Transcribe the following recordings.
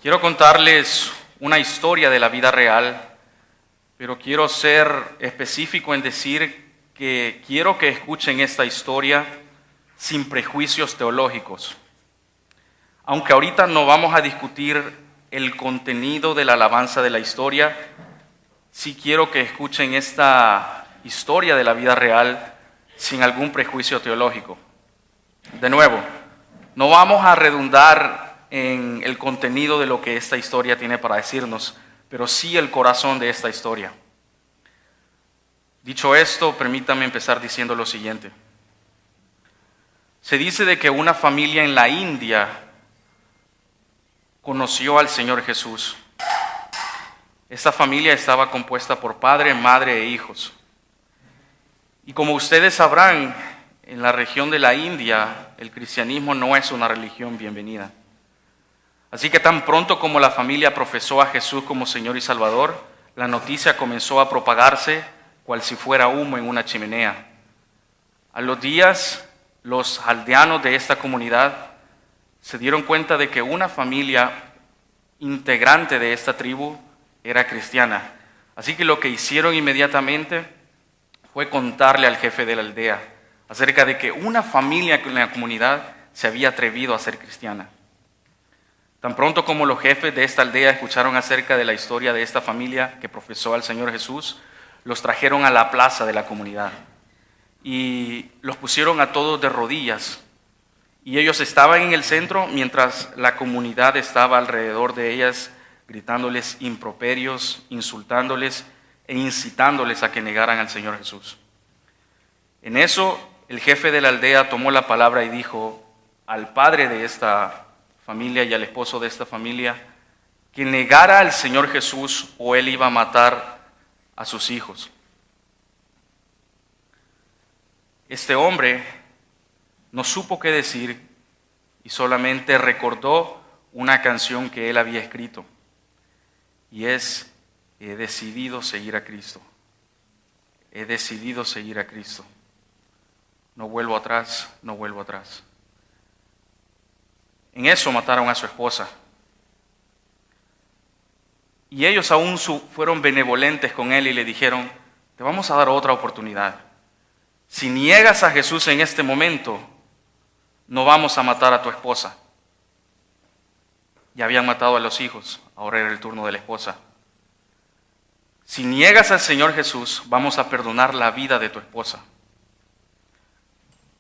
Quiero contarles una historia de la vida real, pero quiero ser específico en decir que quiero que escuchen esta historia sin prejuicios teológicos. Aunque ahorita no vamos a discutir el contenido de la alabanza de la historia, sí quiero que escuchen esta historia de la vida real sin algún prejuicio teológico. De nuevo, no vamos a redundar en el contenido de lo que esta historia tiene para decirnos, pero sí el corazón de esta historia. Dicho esto, permítame empezar diciendo lo siguiente. Se dice de que una familia en la India conoció al Señor Jesús. Esta familia estaba compuesta por padre, madre e hijos. Y como ustedes sabrán, en la región de la India, el cristianismo no es una religión bienvenida. Así que tan pronto como la familia profesó a Jesús como Señor y Salvador, la noticia comenzó a propagarse cual si fuera humo en una chimenea. A los días, los aldeanos de esta comunidad se dieron cuenta de que una familia integrante de esta tribu era cristiana. Así que lo que hicieron inmediatamente fue contarle al jefe de la aldea acerca de que una familia en la comunidad se había atrevido a ser cristiana. Tan pronto como los jefes de esta aldea escucharon acerca de la historia de esta familia que profesó al Señor Jesús, los trajeron a la plaza de la comunidad y los pusieron a todos de rodillas. Y ellos estaban en el centro mientras la comunidad estaba alrededor de ellas, gritándoles improperios, insultándoles e incitándoles a que negaran al Señor Jesús. En eso, el jefe de la aldea tomó la palabra y dijo al padre de esta familia y al esposo de esta familia que negara al Señor Jesús o él iba a matar a sus hijos. Este hombre no supo qué decir y solamente recordó una canción que él había escrito, y es: he decidido seguir a Cristo. He decidido seguir a Cristo. No vuelvo atrás, no vuelvo atrás. En eso mataron a su esposa. Y ellos aún fueron benevolentes con él y le dijeron: te vamos a dar otra oportunidad. Si niegas a Jesús en este momento, no vamos a matar a tu esposa. Ya habían matado a los hijos, ahora era el turno de la esposa. Si niegas al Señor Jesús, vamos a perdonar la vida de tu esposa.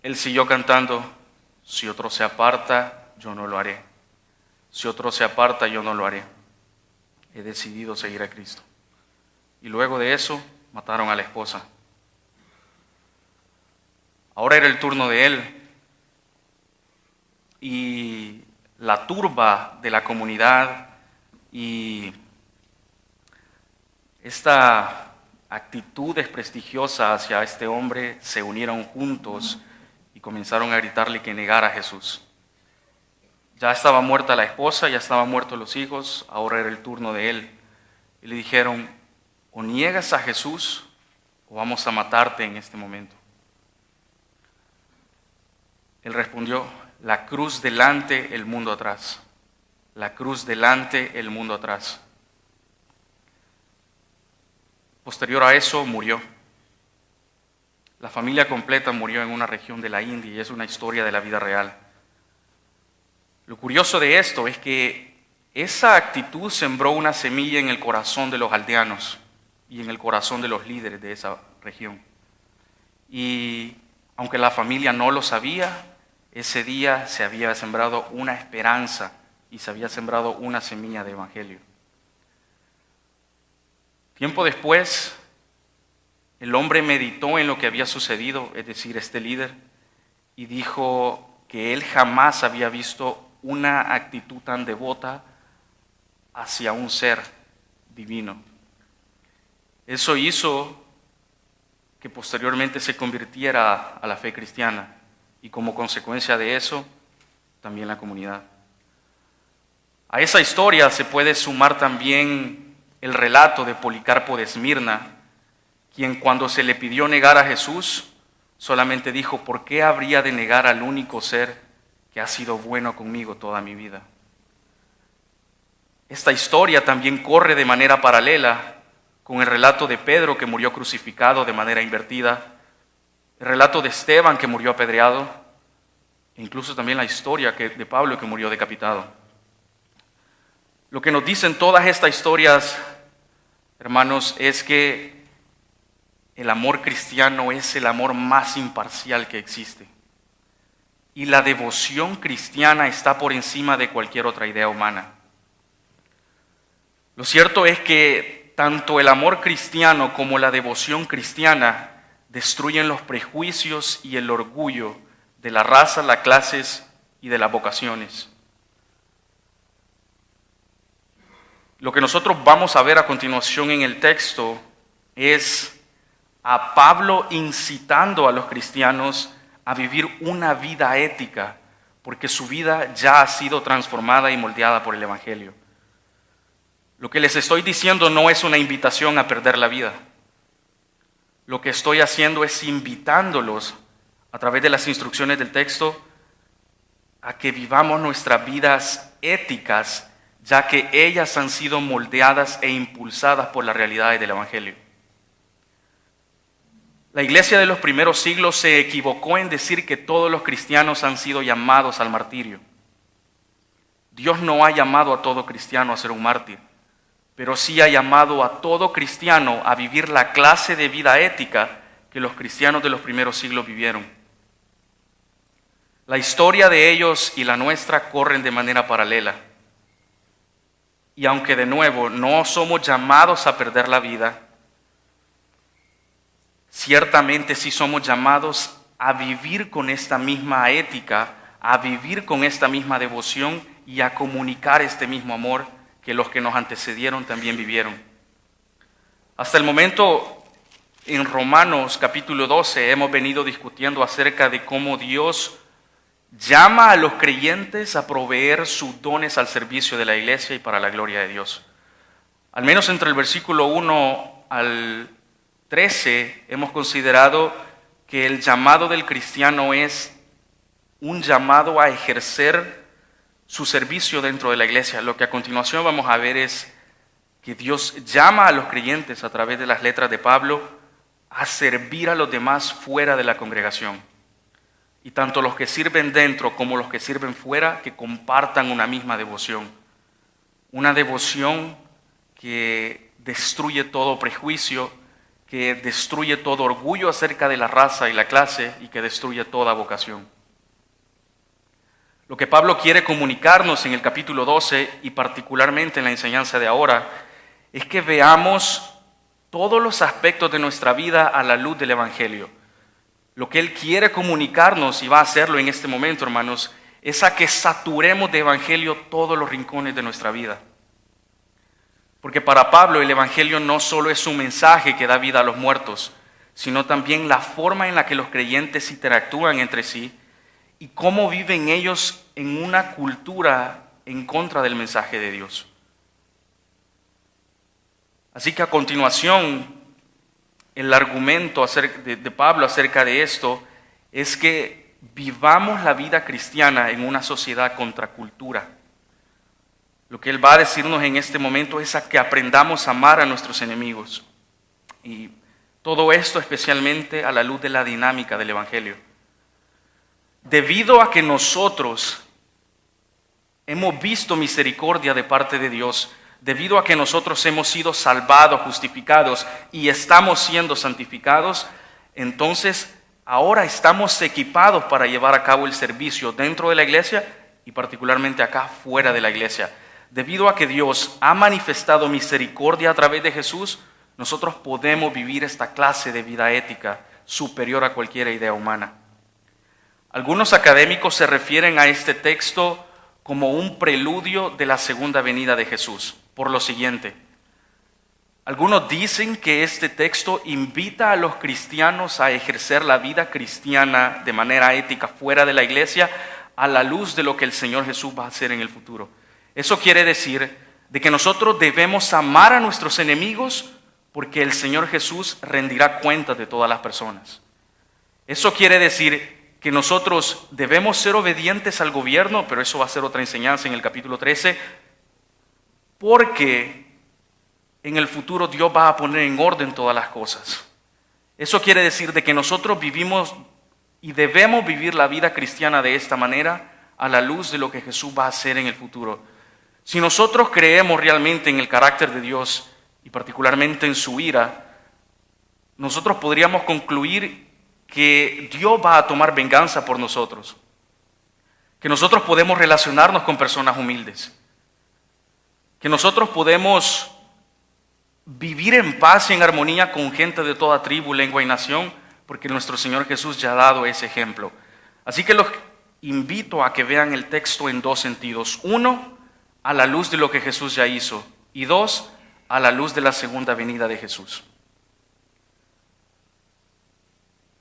Él siguió cantando: si otro se aparta, yo no lo haré. Si otro se aparta, yo no lo haré. He decidido seguir a Cristo. Y luego de eso, mataron a la esposa. Ahora era el turno de él. Y la turba de la comunidad y esta actitud desprestigiosa hacia este hombre se unieron juntos y comenzaron a gritarle que negara a Jesús. Ya estaba muerta la esposa, ya estaban muertos los hijos, ahora era el turno de él. Y le dijeron: o niegas a Jesús o vamos a matarte en este momento. Él respondió: la cruz delante, el mundo atrás. La cruz delante, el mundo atrás. Posterior a eso murió. La familia completa murió en una región de la India y es una historia de la vida real. Lo curioso de esto es que esa actitud sembró una semilla en el corazón de los aldeanos y en el corazón de los líderes de esa región. Y aunque la familia no lo sabía, ese día se había sembrado una esperanza y se había sembrado una semilla de evangelio. Tiempo después, el hombre meditó en lo que había sucedido, es decir, este líder, y dijo que él jamás había visto una actitud tan devota hacia un ser divino. Eso hizo que posteriormente se convirtiera a la fe cristiana y como consecuencia de eso, también la comunidad. A esa historia se puede sumar también el relato de Policarpo de Esmirna, quien cuando se le pidió negar a Jesús, solamente dijo: ¿por qué habría de negar al único ser que ha sido bueno conmigo toda mi vida? esta historia también corre de manera paralela con el relato de Pedro, que murió crucificado de manera invertida, el relato de Esteban, que murió apedreado, e incluso también la historia de Pablo, que murió decapitado. Lo que nos dicen todas estas historias, hermanos, es que el amor cristiano es el amor más imparcial que existe. Y la devoción cristiana está por encima de cualquier otra idea humana. Lo cierto es que tanto el amor cristiano como la devoción cristiana destruyen los prejuicios y el orgullo de la raza, las clases y de las vocaciones. Lo que nosotros vamos a ver a continuación en el texto es a Pablo incitando a los cristianos a vivir una vida ética, porque su vida ya ha sido transformada y moldeada por el Evangelio. Lo que les estoy diciendo no es una invitación a perder la vida. Lo que estoy haciendo es invitándolos, a través de las instrucciones del texto, a que vivamos nuestras vidas éticas, ya que ellas han sido moldeadas e impulsadas por las realidades del Evangelio. La iglesia de los primeros siglos se equivocó en decir que todos los cristianos han sido llamados al martirio. Dios no ha llamado a todo cristiano a ser un mártir, pero sí ha llamado a todo cristiano a vivir la clase de vida ética que los cristianos de los primeros siglos vivieron. La historia de ellos y la nuestra corren de manera paralela. Y aunque de nuevo no somos llamados a perder la vida, ciertamente sí somos llamados a vivir con esta misma ética, a vivir con esta misma devoción y a comunicar este mismo amor que los que nos antecedieron también vivieron. Hasta el momento, en Romanos capítulo 12, hemos venido discutiendo acerca de cómo Dios llama a los creyentes a proveer sus dones al servicio de la iglesia y para la gloria de Dios. Al menos entre el versículo 1 al 13 hemos considerado que el llamado del cristiano es un llamado a ejercer su servicio dentro de la iglesia. Lo que a continuación vamos a ver es que Dios llama a los creyentes a través de las letras de Pablo a servir a los demás fuera de la congregación. Y tanto los que sirven dentro como los que sirven fuera, que compartan una misma devoción. Una devoción que destruye todo prejuicio, que destruye todo orgullo acerca de la raza y la clase y que destruye toda vocación. Lo que Pablo quiere comunicarnos en el capítulo 12 y particularmente en la enseñanza de ahora es que veamos todos los aspectos de nuestra vida a la luz del Evangelio. Lo que Él quiere comunicarnos, y va a hacerlo en este momento, hermanos, es a que saturemos de Evangelio todos los rincones de nuestra vida. Porque para Pablo el Evangelio no solo es un mensaje que da vida a los muertos, sino también la forma en la que los creyentes interactúan entre sí y cómo viven ellos en una cultura en contra del mensaje de Dios. Así que a continuación, el argumento de Pablo acerca de esto es que vivamos la vida cristiana en una sociedad contracultura. Lo que él va a decirnos en este momento es a que aprendamos a amar a nuestros enemigos. Y todo esto especialmente a la luz de la dinámica del Evangelio. Debido a que nosotros hemos visto misericordia de parte de Dios, debido a que nosotros hemos sido salvados, justificados y estamos siendo santificados, entonces ahora estamos equipados para llevar a cabo el servicio dentro de la iglesia y particularmente acá fuera de la iglesia. Debido a que Dios ha manifestado misericordia a través de Jesús, nosotros podemos vivir esta clase de vida ética superior a cualquier idea humana. Algunos académicos se refieren a este texto como un preludio de la segunda venida de Jesús, por lo siguiente. Algunos dicen que este texto invita a los cristianos a ejercer la vida cristiana de manera ética fuera de la iglesia a la luz de lo que el Señor Jesús va a hacer en el futuro. Eso quiere decir de que nosotros debemos amar a nuestros enemigos porque el Señor Jesús rendirá cuentas de todas las personas. Eso quiere decir que nosotros debemos ser obedientes al gobierno, pero eso va a ser otra enseñanza en el capítulo 13, porque en el futuro Dios va a poner en orden todas las cosas. Eso quiere decir de que nosotros vivimos y debemos vivir la vida cristiana de esta manera a la luz de lo que Jesús va a hacer en el futuro. Si nosotros creemos realmente en el carácter de Dios y particularmente en su ira, nosotros podríamos concluir que Dios va a tomar venganza por nosotros, que nosotros podemos relacionarnos con personas humildes, que nosotros podemos vivir en paz y en armonía con gente de toda tribu, lengua y nación, porque nuestro Señor Jesús ya ha dado ese ejemplo. Así que los invito a que vean el texto en dos sentidos. Uno, a la luz de lo que Jesús ya hizo. Y dos, a la luz de la segunda venida de Jesús.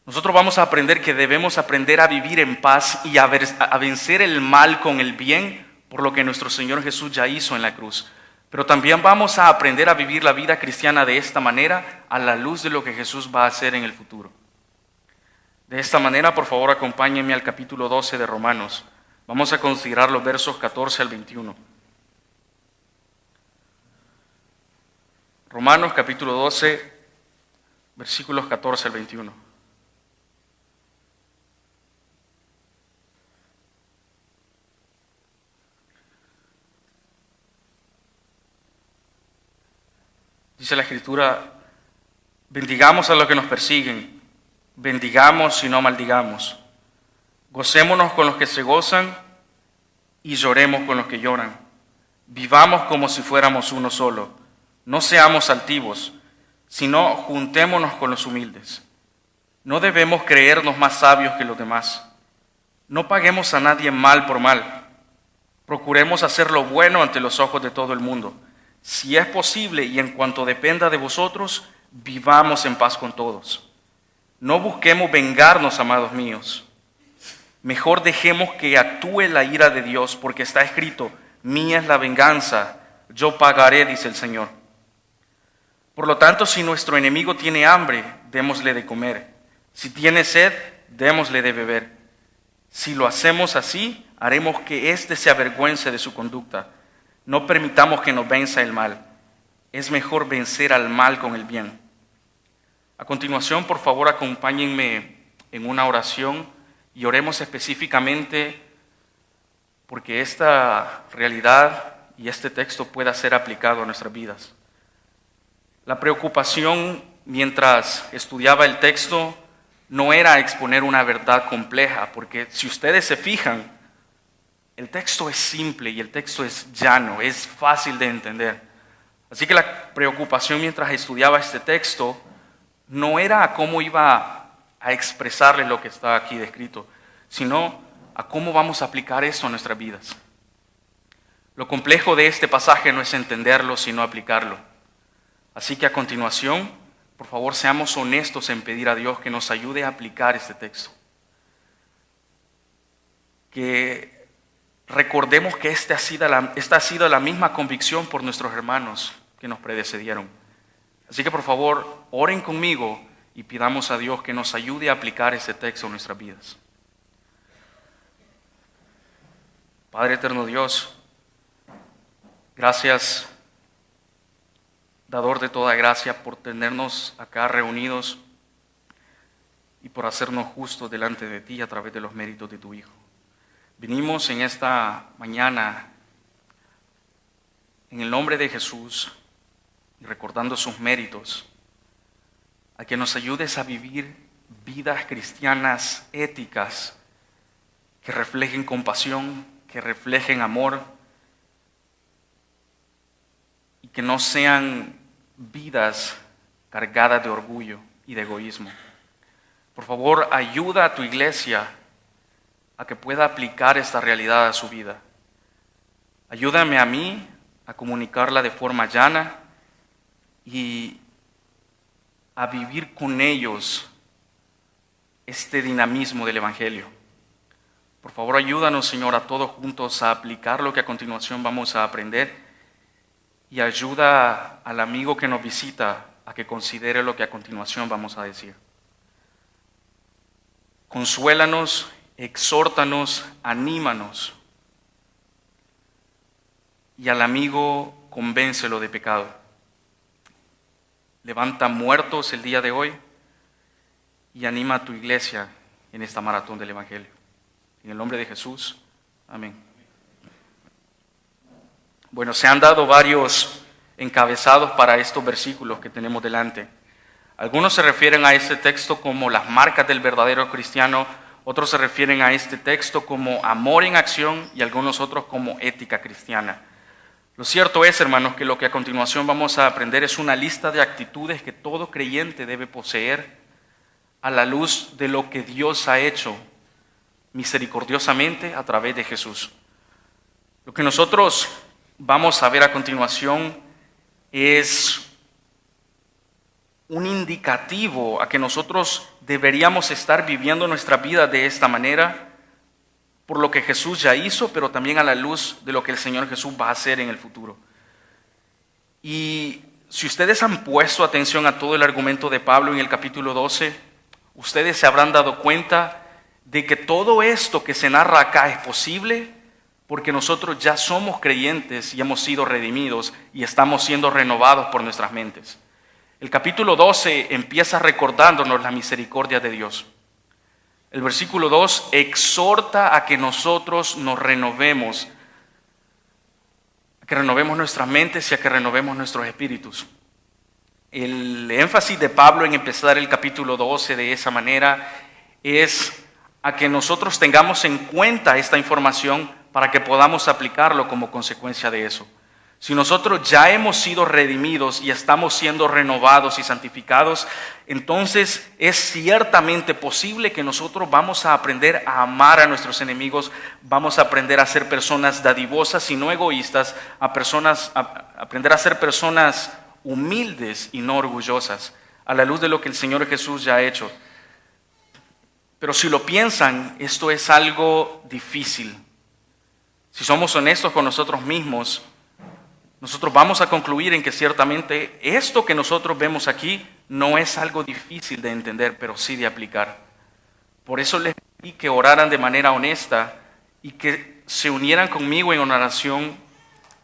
Nosotros vamos a aprender que debemos aprender a vivir en paz y a vencer el mal con el bien por lo que nuestro Señor Jesús ya hizo en la cruz. Pero también vamos a aprender a vivir la vida cristiana de esta manera a la luz de lo que Jesús va a hacer en el futuro. De esta manera, por favor, acompáñenme al capítulo 12 de Romanos. Vamos a considerar los versos 14 al 21. Romanos capítulo 12, versículos 14 al 21. Dice la Escritura, bendigamos a los que nos persiguen, bendigamos y no maldigamos. Gocémonos con los que se gozan y lloremos con los que lloran. Vivamos como si fuéramos uno solo. No seamos altivos, sino juntémonos con los humildes. No debemos creernos más sabios que los demás. No paguemos a nadie mal por mal. Procuremos hacer lo bueno ante los ojos de todo el mundo. Si es posible y en cuanto dependa de vosotros, vivamos en paz con todos. No busquemos vengarnos, amados míos. Mejor dejemos que actúe la ira de Dios, porque está escrito, mía es la venganza, yo pagaré, dice el Señor. Por lo tanto, si nuestro enemigo tiene hambre, démosle de comer. Si tiene sed, démosle de beber. Si lo hacemos así, haremos que éste se avergüence de su conducta. No permitamos que nos venza el mal. Es mejor vencer al mal con el bien. A continuación, por favor, acompáñenme en una oración y oremos específicamente porque esta realidad y este texto pueda ser aplicado a nuestras vidas. La preocupación mientras estudiaba el texto no era exponer una verdad compleja, porque si ustedes se fijan, el texto es simple y el texto es llano, es fácil de entender. Así que la preocupación mientras estudiaba este texto no era a cómo iba a expresarles lo que está aquí descrito, sino a cómo vamos a aplicar esto a nuestras vidas. Lo complejo de este pasaje no es entenderlo, sino aplicarlo. Así que a continuación, por favor, seamos honestos en pedir a Dios que nos ayude a aplicar este texto. Que recordemos que esta ha sido la misma convicción por nuestros hermanos que nos precedieron. Así que por favor, oren conmigo y pidamos a Dios que nos ayude a aplicar este texto en nuestras vidas. Padre eterno Dios, gracias, dador de toda gracia, por tenernos acá reunidos y por hacernos justos delante de ti a través de los méritos de tu Hijo. Vinimos en esta mañana en el nombre de Jesús y recordando sus méritos, a que nos ayudes a vivir vidas cristianas éticas que reflejen compasión, que reflejen amor y que no sean vidas cargadas de orgullo y de egoísmo. Por favor, ayuda a tu iglesia a que pueda aplicar esta realidad a su vida. Ayúdame a mí a comunicarla de forma llana y a vivir con ellos este dinamismo del Evangelio. Por favor, ayúdanos, Señor, a todos juntos a aplicar lo que a continuación vamos a aprender y ayuda al amigo que nos visita a que considere lo que a continuación vamos a decir. Consuélanos, exhórtanos, anímanos y al amigo convéncelo de pecado. Levanta muertos el día de hoy y anima a tu iglesia en esta maratón del Evangelio. En el nombre de Jesús, amén. Bueno, se han dado varios encabezados para estos versículos que tenemos delante. Algunos se refieren a este texto como las marcas del verdadero cristiano, otros se refieren a este texto como amor en acción y algunos otros como ética cristiana. Lo cierto es, hermanos, que lo que a continuación vamos a aprender es una lista de actitudes que todo creyente debe poseer a la luz de lo que Dios ha hecho misericordiosamente a través de Jesús. Lo que nosotros vamos a ver a continuación es un indicativo a que nosotros deberíamos estar viviendo nuestra vida de esta manera, por lo que Jesús ya hizo, pero también a la luz de lo que el Señor Jesús va a hacer en el futuro. Y si ustedes han puesto atención a todo el argumento de Pablo en el capítulo 12, ustedes se habrán dado cuenta de que todo esto que se narra acá es posible porque nosotros ya somos creyentes y hemos sido redimidos y estamos siendo renovados por nuestras mentes. El capítulo 12 empieza recordándonos la misericordia de Dios. El versículo 2 exhorta a que nosotros nos renovemos, a que renovemos nuestras mentes y a que renovemos nuestros espíritus. El énfasis de Pablo en empezar el capítulo 12 de esa manera es a que nosotros tengamos en cuenta esta información para que podamos aplicarlo como consecuencia de eso. Si nosotros ya hemos sido redimidos y estamos siendo renovados y santificados, entonces es ciertamente posible que nosotros vamos a aprender a amar a nuestros enemigos, vamos a aprender a ser personas dadivosas y no egoístas, aprender a ser personas humildes y no orgullosas, a la luz de lo que el Señor Jesús ya ha hecho. Pero si lo piensan, esto es algo difícil. Si somos honestos con nosotros mismos, nosotros vamos a concluir en que ciertamente esto que nosotros vemos aquí no es algo difícil de entender, pero sí de aplicar. Por eso les pedí que oraran de manera honesta y que se unieran conmigo en oración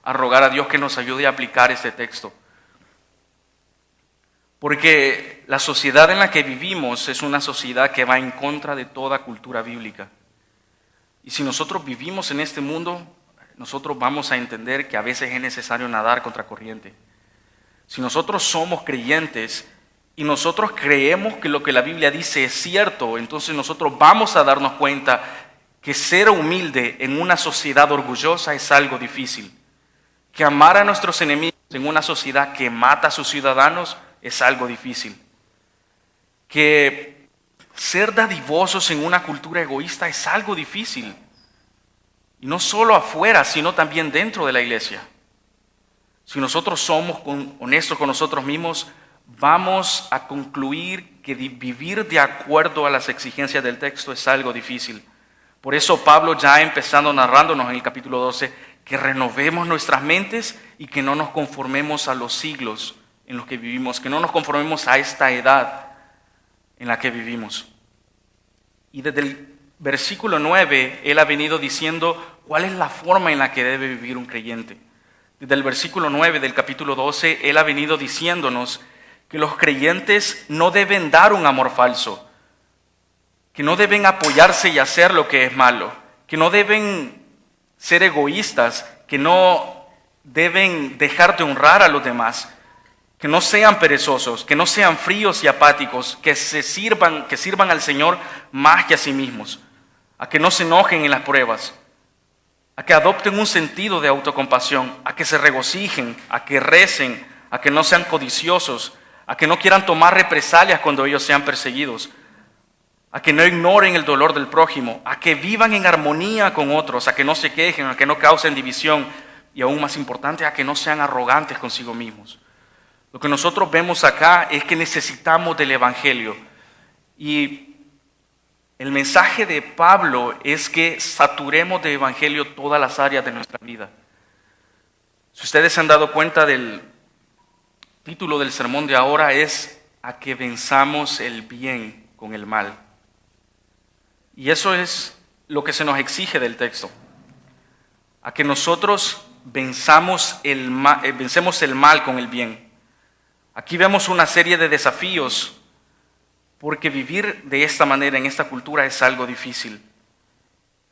a rogar a Dios que nos ayude a aplicar este texto. Porque la sociedad en la que vivimos es una sociedad que va en contra de toda cultura bíblica. Y si nosotros vivimos en este mundo, nosotros vamos a entender que a veces es necesario nadar contra corriente. Si nosotros somos creyentes y nosotros creemos que lo que la Biblia dice es cierto, entonces nosotros vamos a darnos cuenta que ser humilde en una sociedad orgullosa es algo difícil. Que amar a nuestros enemigos en una sociedad que mata a sus ciudadanos es algo difícil. Que ser dadivosos en una cultura egoísta es algo difícil. Y no solo afuera, sino también dentro de la iglesia. Si nosotros somos honestos con nosotros mismos, vamos a concluir que vivir de acuerdo a las exigencias del texto es algo difícil. Por eso Pablo ya empezando narrándonos en el capítulo 12, que renovemos nuestras mentes y que no nos conformemos a los siglos en los que vivimos, que no nos conformemos a esta edad en la que vivimos. Y desde el versículo 9, él ha venido diciendo cuál es la forma en la que debe vivir un creyente. Desde el versículo 9 del capítulo 12, él ha venido diciéndonos que los creyentes no deben dar un amor falso, que no deben apoyarse y hacer lo que es malo, que no deben ser egoístas, que no deben dejar de honrar a los demás, que no sean perezosos, que no sean fríos y apáticos, que sirvan al Señor más que a sí mismos, a que no se enojen en las pruebas, a que adopten un sentido de autocompasión, a que se regocijen, a que recen, a que no sean codiciosos, a que no quieran tomar represalias cuando ellos sean perseguidos, a que no ignoren el dolor del prójimo, a que vivan en armonía con otros, a que no se quejen, a que no causen división y aún más importante, a que no sean arrogantes consigo mismos. Lo que nosotros vemos acá es que necesitamos del Evangelio. Y el mensaje de Pablo es que saturemos de Evangelio todas las áreas de nuestra vida. Si ustedes se han dado cuenta del título del sermón de ahora es a que venzamos el bien con el mal. Y eso es lo que se nos exige del texto. A que nosotros vencemos el mal con el bien. Aquí vemos una serie de desafíos porque vivir de esta manera en esta cultura es algo difícil.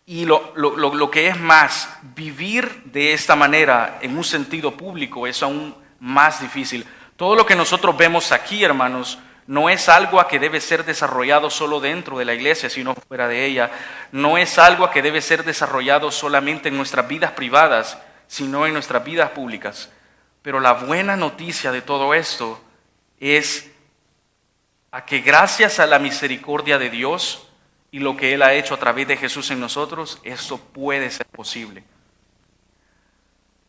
Y lo que es más, vivir de esta manera en un sentido público es aún más difícil. Todo lo que nosotros vemos aquí, hermanos, no es algo que debe ser desarrollado solo dentro de la iglesia, sino fuera de ella. No es algo que debe ser desarrollado solamente en nuestras vidas privadas, sino en nuestras vidas públicas. Pero la buena noticia de todo esto es a que gracias a la misericordia de Dios y lo que Él ha hecho a través de Jesús en nosotros, esto puede ser posible.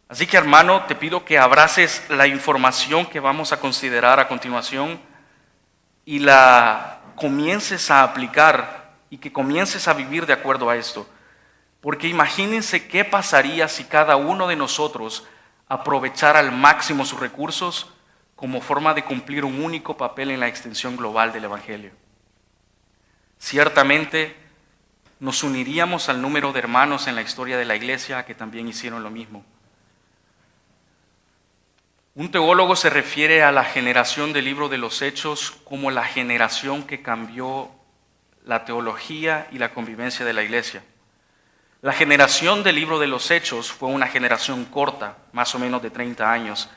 Así que, hermano, te pido que abraces la información que vamos a considerar a continuación y la comiences a aplicar y que comiences a vivir de acuerdo a esto. Porque imagínense qué pasaría si cada uno de nosotros aprovechara al máximo sus recursos como forma de cumplir un único papel en la extensión global del Evangelio. Ciertamente nos uniríamos al número de hermanos en la historia de la iglesia que también hicieron lo mismo. Un teólogo se refiere a la generación del libro de los Hechos como la generación que cambió la teología y la convivencia de la iglesia. La generación del libro de los Hechos fue una generación corta, más o menos de 30 años,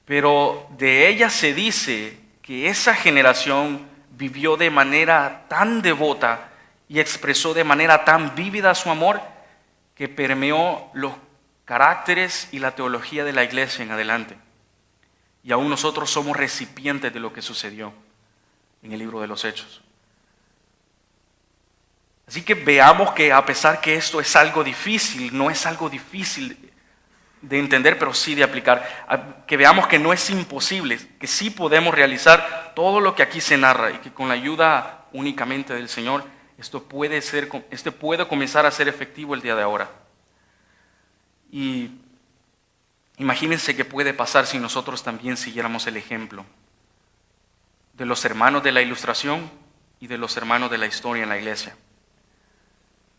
pero de ella se dice que esa generación vivió de manera tan devota y expresó de manera tan vívida su amor que permeó los caracteres y la teología de la iglesia en adelante. Y aún nosotros somos recipientes de lo que sucedió en el libro de los Hechos. Así que veamos que a pesar que esto es algo difícil, no es algo difícil de entender, pero sí de aplicar. Que veamos que no es imposible, que sí podemos realizar todo lo que aquí se narra y que con la ayuda únicamente del Señor, esto puede comenzar a ser efectivo el día de ahora. Y imagínense qué puede pasar si nosotros también siguiéramos el ejemplo de los hermanos de la Ilustración y de los hermanos de la historia en la iglesia.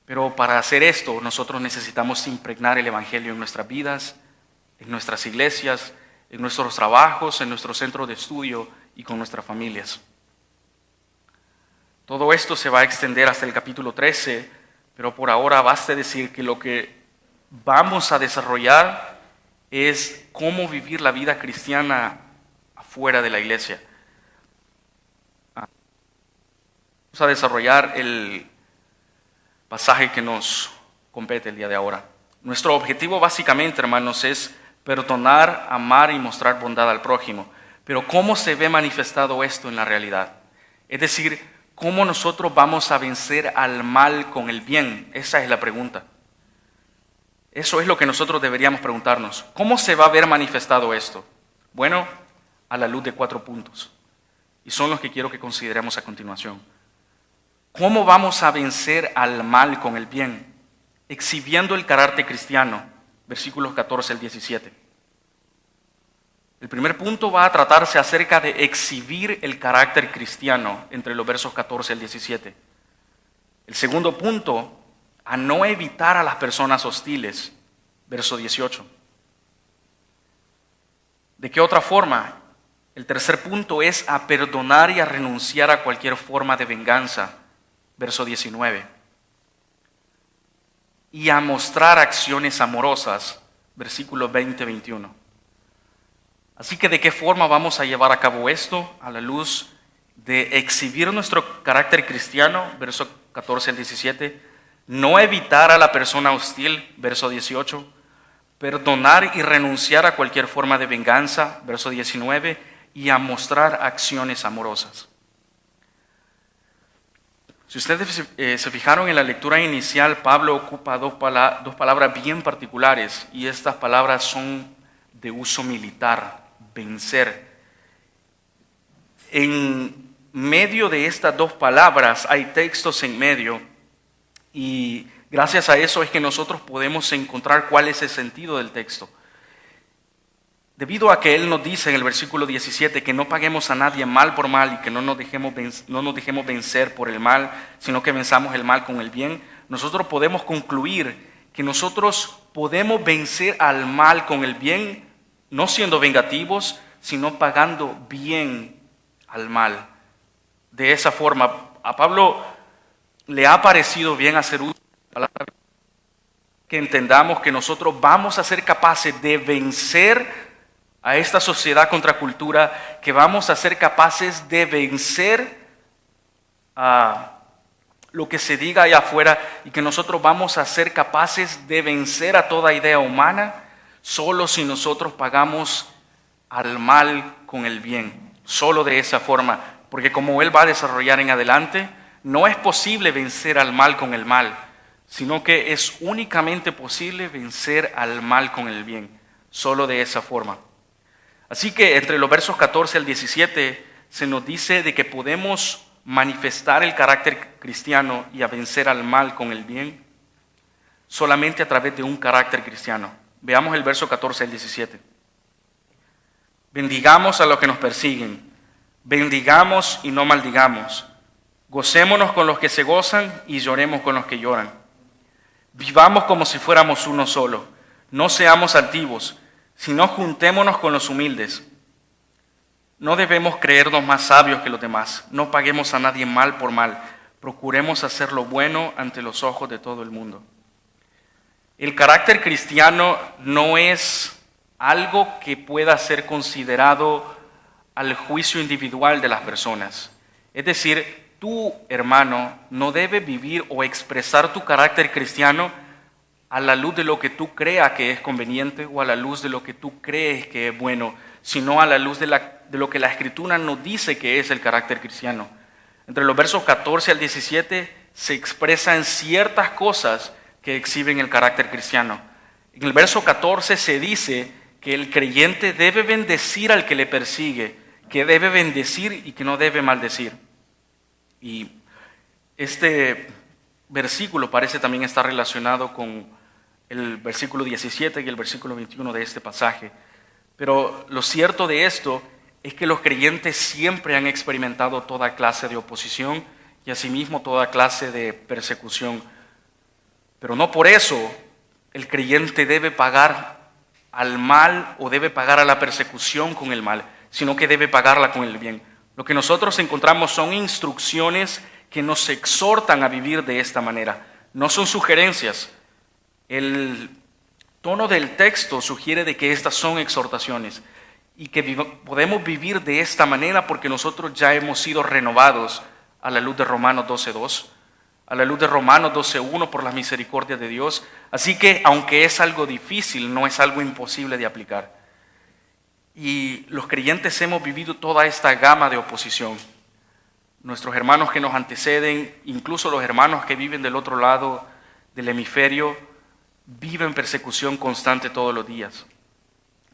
Pero para hacer esto, nosotros necesitamos impregnar el Evangelio en nuestras vidas, en nuestras iglesias, en nuestros trabajos, en nuestros centros de estudio y con nuestras familias. Todo esto se va a extender hasta el capítulo 13, pero por ahora basta decir que lo que vamos a desarrollar es cómo vivir la vida cristiana afuera de la iglesia. Vamos a desarrollar el pasaje que nos compete el día de ahora. Nuestro objetivo básicamente, hermanos, es perdonar, amar y mostrar bondad al prójimo. Pero ¿cómo se ve manifestado esto en la realidad? Es decir, ¿cómo nosotros vamos a vencer al mal con el bien? Esa es la pregunta. Eso es lo que nosotros deberíamos preguntarnos. ¿Cómo se va a ver manifestado esto? Bueno, a la luz de 4 puntos. Y son los que quiero que consideremos a continuación. ¿Cómo vamos a vencer al mal con el bien? Exhibiendo el carácter cristiano, versículos 14 al 17. El primer punto va a tratarse acerca de exhibir el carácter cristiano entre los versos 14 al 17. El segundo punto, a no evitar a las personas hostiles, verso 18. ¿De qué otra forma? El tercer punto es a perdonar y a renunciar a cualquier forma de venganza, verso 19. Y a mostrar acciones amorosas, versículos 20-21. Así que, ¿de qué forma vamos a llevar a cabo esto? A la luz de exhibir nuestro carácter cristiano, verso 14 al 17, no evitar a la persona hostil, verso 18, perdonar y renunciar a cualquier forma de venganza, verso 19, y a mostrar acciones amorosas. Si ustedes se fijaron en la lectura inicial, Pablo ocupa dos palabras bien particulares, y estas palabras son de uso militar, vencer. En medio de estas dos palabras hay textos en medio, y gracias a eso es que nosotros podemos encontrar cuál es el sentido del texto. Debido a que Él nos dice en el versículo 17 que no paguemos a nadie mal por mal y que no nos dejemos vencer por el mal, sino que venzamos el mal con el bien, nosotros podemos concluir que nosotros podemos vencer al mal con el bien, no siendo vengativos, sino pagando bien al mal. De esa forma, a Pablo le ha parecido bien hacer uso de la palabra, que entendamos que nosotros vamos a ser capaces de vencer a esta sociedad contracultura, que vamos a ser capaces de vencer a lo que se diga allá afuera y que nosotros vamos a ser capaces de vencer a toda idea humana solo si nosotros pagamos al mal con el bien, solo de esa forma, porque como él va a desarrollar en adelante, no es posible vencer al mal con el mal, sino que es únicamente posible vencer al mal con el bien, solo de esa forma. Así que entre los versos 14 al 17 se nos dice de que podemos manifestar el carácter cristiano y a vencer al mal con el bien solamente a través de un carácter cristiano. Veamos el verso 14 al 17. Bendigamos a los que nos persiguen, bendigamos y no maldigamos, gocémonos con los que se gozan y lloremos con los que lloran. Vivamos como si fuéramos uno solo, no seamos altivos, sino juntémonos con los humildes. No debemos creernos más sabios que los demás, no paguemos a nadie mal por mal, procuremos hacer lo bueno ante los ojos de todo el mundo. El carácter cristiano no es algo que pueda ser considerado al juicio individual de las personas. Es decir, tú, hermano, no debes vivir o expresar tu carácter cristiano a la luz de lo que tú creas que es conveniente o a la luz de lo que tú crees que es bueno, sino a la luz de lo que la Escritura nos dice que es el carácter cristiano. Entre los versos 14 al 17 se expresan ciertas cosas que exhiben el carácter cristiano. En el verso 14 se dice que el creyente debe bendecir al que le persigue, que debe bendecir y que no debe maldecir. Y este versículo parece también estar relacionado con el versículo 17 y el versículo 21 de este pasaje. Pero lo cierto de esto es que los creyentes siempre han experimentado toda clase de oposición y asimismo toda clase de persecución. Pero no por eso el creyente debe pagar al mal o debe pagar a la persecución con el mal, sino que debe pagarla con el bien. Lo que nosotros encontramos son instrucciones que nos exhortan a vivir de esta manera. No son sugerencias. El tono del texto sugiere de que estas son exhortaciones y que podemos vivir de esta manera porque nosotros ya hemos sido renovados a la luz de Romanos 12:2, a la luz de Romanos 12:1 por la misericordia de Dios. Así que aunque es algo difícil, no es algo imposible de aplicar. Y los creyentes hemos vivido toda esta gama de oposición. Nuestros hermanos que nos anteceden, incluso los hermanos que viven del otro lado del hemisferio, viven persecución constante todos los días.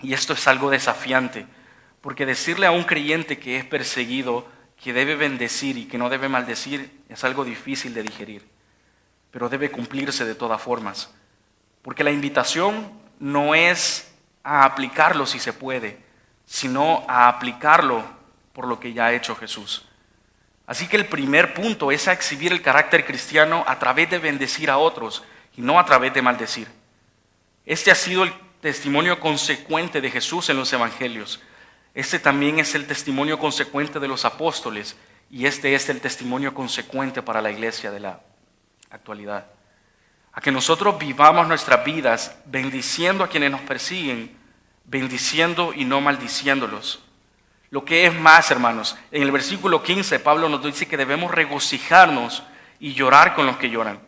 Y esto es algo desafiante, porque decirle a un creyente que es perseguido, que debe bendecir y que no debe maldecir, es algo difícil de digerir, pero debe cumplirse de todas formas. Porque la invitación no es a aplicarlo si se puede, sino a aplicarlo por lo que ya ha hecho Jesús. Así que el primer punto es a exhibir el carácter cristiano a través de bendecir a otros y no a través de maldecir. Este ha sido el testimonio consecuente de Jesús en los evangelios. Este también es el testimonio consecuente de los apóstoles y este es el testimonio consecuente para la iglesia de la actualidad. A que nosotros vivamos nuestras vidas bendiciendo a quienes nos persiguen, bendiciendo y no maldiciéndolos. Lo que es más, hermanos, en el versículo 15 Pablo nos dice que debemos regocijarnos y llorar con los que lloran.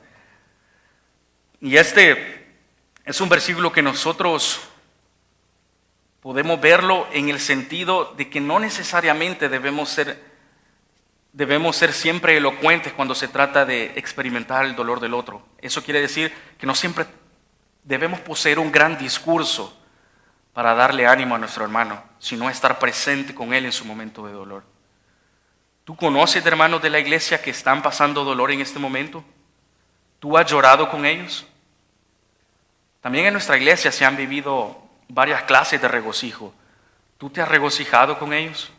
Y este es un versículo que nosotros podemos verlo en el sentido de que no necesariamente debemos ser siempre elocuentes cuando se trata de experimentar el dolor del otro. Eso quiere decir que no siempre debemos poseer un gran discurso para darle ánimo a nuestro hermano, sino estar presente con él en su momento de dolor. ¿Tú conoces de hermanos de la iglesia que están pasando dolor en este momento? ¿Tú has llorado con ellos? También en nuestra iglesia se han vivido varias clases de regocijo. ¿Tú te has regocijado con ellos?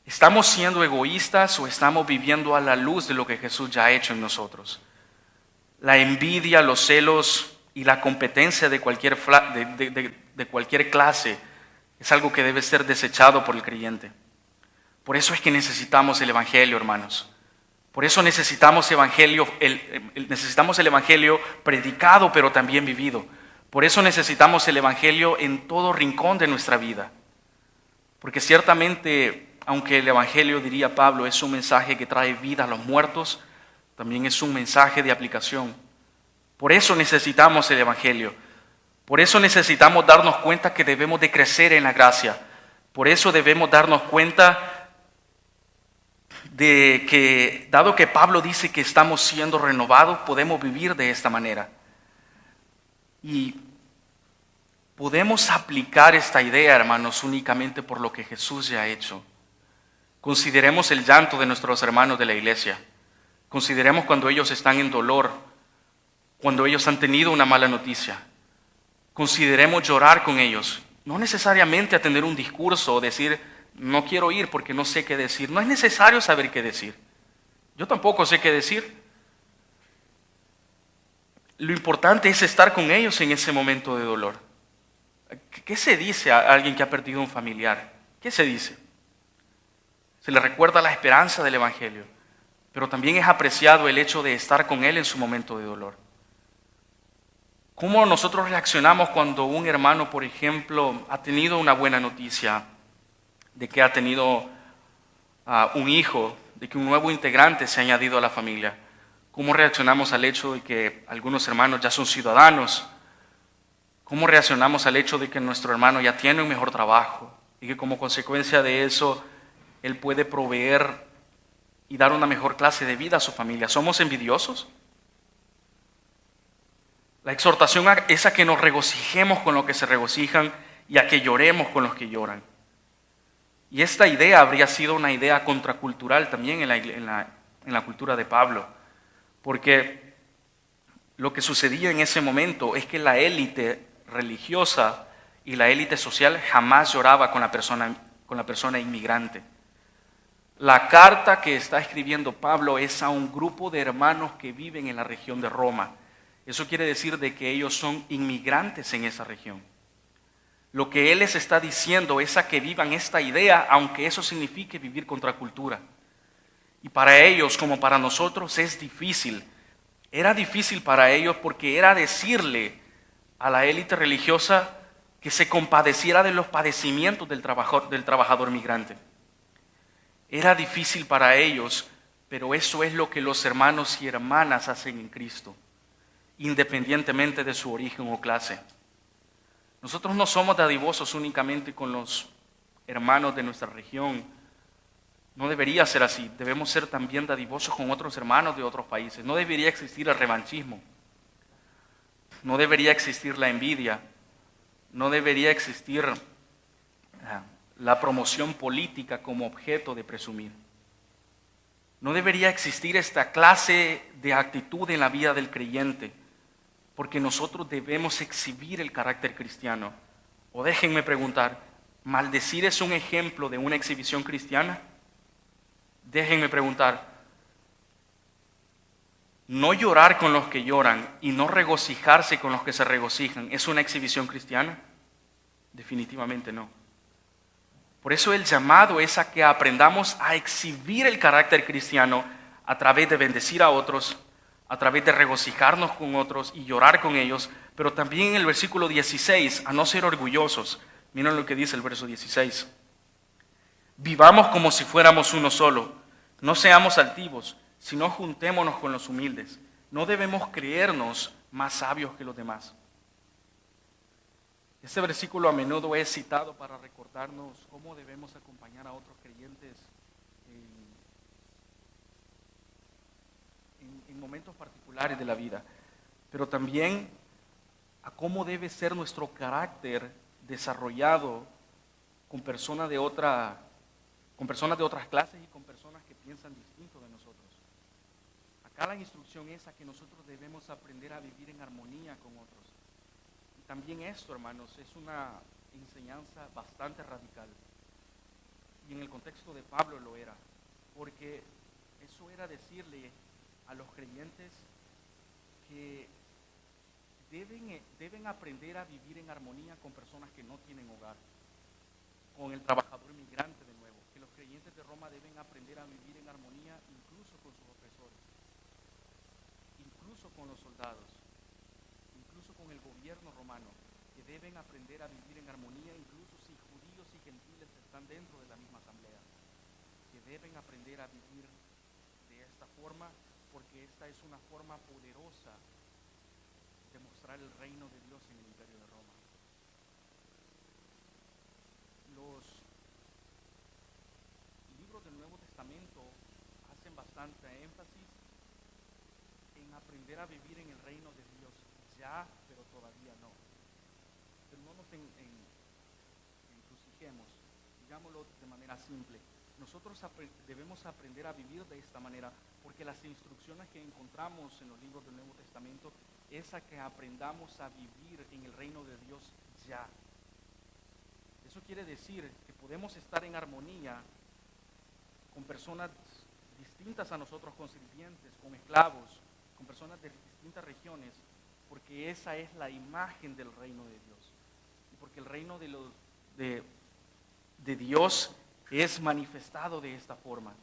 ¿Estamos siendo egoístas o estamos viviendo a la luz de lo que Jesús ya ha hecho en nosotros? la envidia, los celos y la competencia de cualquier, de cualquier clase es algo que debe ser desechado por el creyente. Por eso es que necesitamos el Evangelio, hermanos. Por eso necesitamos necesitamos el Evangelio predicado, pero también vivido. Por eso necesitamos el Evangelio en todo rincón de nuestra vida. Porque ciertamente, aunque el Evangelio, diría Pablo, es un mensaje que trae vida a los muertos, también es un mensaje de aplicación. Por eso necesitamos el Evangelio. Por eso necesitamos darnos cuenta que debemos de crecer en la gracia. Por eso debemos darnos cuenta de que, dado que Pablo dice que estamos siendo renovados, podemos vivir de esta manera. Y podemos aplicar esta idea, hermanos, únicamente por lo que Jesús ya ha hecho. Consideremos el llanto de nuestros hermanos de la iglesia. Consideremos cuando ellos están en dolor, cuando ellos han tenido una mala noticia. Consideremos llorar con ellos. No necesariamente atender un discurso o decir, no quiero ir porque no sé qué decir. No es necesario saber qué decir. Yo tampoco sé qué decir. Lo importante es estar con ellos en ese momento de dolor. ¿Qué se dice a alguien que ha perdido un familiar? ¿Qué se dice? Se le recuerda la esperanza del Evangelio, pero también es apreciado el hecho de estar con él en su momento de dolor. ¿Cómo nosotros reaccionamos cuando un hermano, por ejemplo, ha tenido una buena noticia de que ha tenido un hijo, de que un nuevo integrante se ha añadido a la familia? ¿Cómo reaccionamos al hecho de que algunos hermanos ya son ciudadanos? ¿Cómo reaccionamos al hecho de que nuestro hermano ya tiene un mejor trabajo y que como consecuencia de eso él puede proveer y dar una mejor clase de vida a su familia? ¿Somos envidiosos? La exhortación es a que nos regocijemos con los que se regocijan y a que lloremos con los que lloran. Y esta idea habría sido una idea contracultural también en la cultura de Pablo, porque lo que sucedía en ese momento es que la élite religiosa y la élite social jamás lloraba con la persona inmigrante. La carta que está escribiendo Pablo es a un grupo de hermanos que viven en la región de Roma. Eso quiere decir de que ellos son inmigrantes en esa región. Lo que él les está diciendo es a que vivan esta idea, aunque eso signifique vivir contra cultura. Y para ellos, como para nosotros, es difícil. Era difícil para ellos porque era decirle a la élite religiosa que se compadeciera de los padecimientos del trabajador migrante. Era difícil para ellos, pero eso es lo que los hermanos y hermanas hacen en Cristo, independientemente de su origen o clase. Nosotros no somos dadivosos únicamente con los hermanos de nuestra región. No debería ser así. Debemos ser también dadivosos con otros hermanos de otros países. No debería existir el revanchismo. No debería existir la envidia. No debería existir la promoción política como objeto de presumir. No debería existir esta clase de actitud en la vida del creyente, porque nosotros debemos exhibir el carácter cristiano. O déjenme preguntar, ¿maldecir es un ejemplo de una exhibición cristiana? Déjenme preguntar, ¿no llorar con los que lloran y no regocijarse con los que se regocijan es una exhibición cristiana? Definitivamente no. Por eso el llamado es a que aprendamos a exhibir el carácter cristiano a través de bendecir a otros, a través de regocijarnos con otros y llorar con ellos, pero también en el versículo 16, a no ser orgullosos. Miren lo que dice el verso 16. Vivamos como si fuéramos uno solo, no seamos altivos, sino juntémonos con los humildes. No debemos creernos más sabios que los demás. Este versículo a menudo es citado para recordarnos cómo debemos acompañar a otros creyentes en momentos particulares de la vida, pero también a cómo debe ser nuestro carácter desarrollado con personas de otras clases y con personas que piensan distinto de nosotros. Acá la instrucción es a que nosotros debemos aprender a vivir en armonía con otros. Y también esto, hermanos, es una enseñanza bastante radical. Y en el contexto de Pablo lo era, porque eso era decirle a los creyentes que deben aprender a vivir en armonía con personas que no tienen hogar, con el trabajador migrante de nuevo, que los creyentes de Roma deben aprender a vivir en armonía incluso con sus opresores, incluso con los soldados, incluso con el gobierno romano, que deben aprender a vivir en armonía incluso si judíos y gentiles están dentro de la misma asamblea, que deben aprender a vivir de esta forma, porque esta es una forma poderosa de mostrar el reino de Dios en el imperio de Roma. Los libros del Nuevo Testamento hacen bastante énfasis en aprender a vivir en el reino de Dios ya, pero todavía no. Pero no nos encrucijemos, digámoslo de manera simple. Nosotros debemos aprender a vivir de esta manera, porque las instrucciones que encontramos en los libros del Nuevo Testamento es a que aprendamos a vivir en el reino de Dios ya. Eso quiere decir que podemos estar en armonía con personas distintas a nosotros, con sirvientes, con esclavos, con personas de distintas regiones, porque esa es la imagen del reino de Dios. Y porque el reino de Dios es manifestado de esta forma.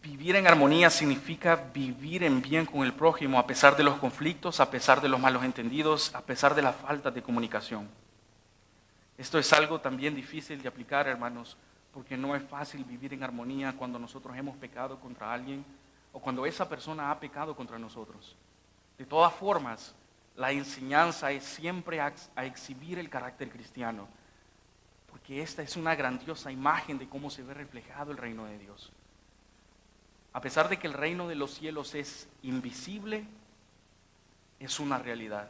Vivir en armonía significa vivir en bien con el prójimo a pesar de los conflictos, a pesar de los malos entendidos, a pesar de la falta de comunicación. Esto es algo también difícil de aplicar, hermanos, porque no es fácil vivir en armonía cuando nosotros hemos pecado contra alguien o cuando esa persona ha pecado contra nosotros. De todas formas, la enseñanza es siempre a exhibir el carácter cristiano, porque esta es una grandiosa imagen de cómo se ve reflejado el reino de Dios. A pesar de que el reino de los cielos es invisible, es una realidad.